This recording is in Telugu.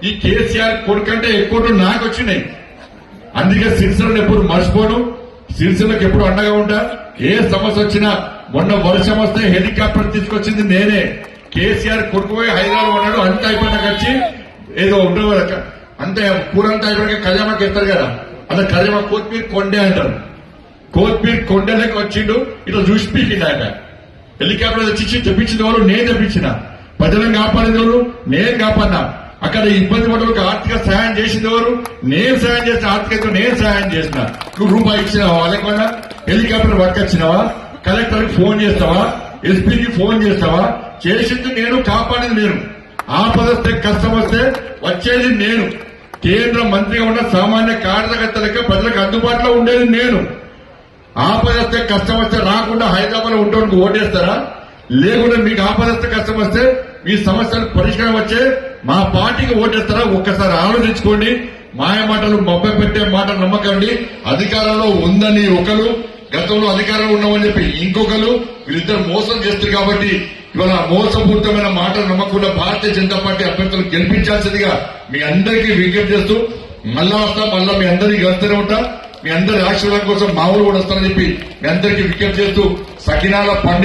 ఈ కేసీఆర్ కొడుకంటే ఎక్కువ నాకు వచ్చినాయి. అందుకే సిరిసిల్లను ఎప్పుడు మర్చిపోను, సిరిసిల్లకు ఎప్పుడు అండగా ఉంటా. ఏ సమస్య వచ్చినా, మొన్న వర్షం వస్తే హెలికాప్టర్ తీసుకొచ్చింది నేనే. కేసీఆర్ కొడుకుపోయి హైదరాబాద్ ఉన్నాడు, అంతా అయిపోయినాక వచ్చి ఏదో ఉండదు అంతే కూరంతా అయిపోయాక ఖజామాకి ఎత్తారు కదా, అలా ఖజామా కొత్తిమీర కొండే అంటారు. కొత్తిమీర కొండలోకి వచ్చిండు, ఇట్లా చూసి పీకిండు ఆయన. హెలికాప్టర్ తెచ్చి తెప్పించిన వాళ్ళు నేను తెప్పించిన, ప్రజలను కాపాడింది ఎవరు నేను కాపాడినా. అక్కడ ఇబ్బంది పడవలకు ఆర్థిక సహాయం చేసింది ఎవరు నేను సహాయం చేసిన, ఆర్థికంగా నేను సహాయం చేసిన. నువ్వు రూపాయి ఇచ్చినావా వాళ్ళకన్నా? హెలికాప్టర్ పట్టుకొచ్చినావా? కలెక్టర్ కి ఫోన్ చేస్తావా? ఎస్పీకి ఫోన్ చేస్తావా? చేసింది నేను, కాపాడింది నేను. ఆపద వస్తే కష్టం వస్తే వచ్చేది నేను. కేంద్ర మంత్రిగా ఉన్న సామాన్య కార్యకర్తలకి ప్రజలకు అందుబాటులో ఉండేది నేను. ఆపద వస్తే కష్టం వస్తే రాకుండా హైదరాబాద్ లో ఉండడానికి ఓటేస్తారా? లేకుండా మీకు ఆపద వస్తే కష్టం వస్తే మీ సమస్యలు పరిష్కారం వచ్చే మా పార్టీకి ఓటేస్తారా? ఒక్కసారి ఆలోచించుకోండి. మాయ మాటలు మబ్బ పెట్టే మాటలు నమ్మకండి. అధికారంలో ఉందని ఒకరు, గతంలో అధికారంలో ఉన్నామని చెప్పి ఇంకొకరు, వీళ్ళిద్దరు మోసం చేస్తారు. కాబట్టి ఇవాళ మోసపూరితమైన మాటలు నమ్మకుండా భారతీయ జనతా పార్టీ అభ్యర్థులు గెలిపించాల్సిందిగా మీ అందరికీ విజ్ఞప్తి చేస్తూ మళ్ళా వస్తా, మళ్ళా మీ అందరికీ గెలుస్తూనే ఉంటా. మీ అందరి ఆశీర్వాదం కోసం మా ఊరు కూడా వస్తానని చెప్పి మీ అందరికీ విజ్ఞప్తి చేస్తూ సకినాల పండుగ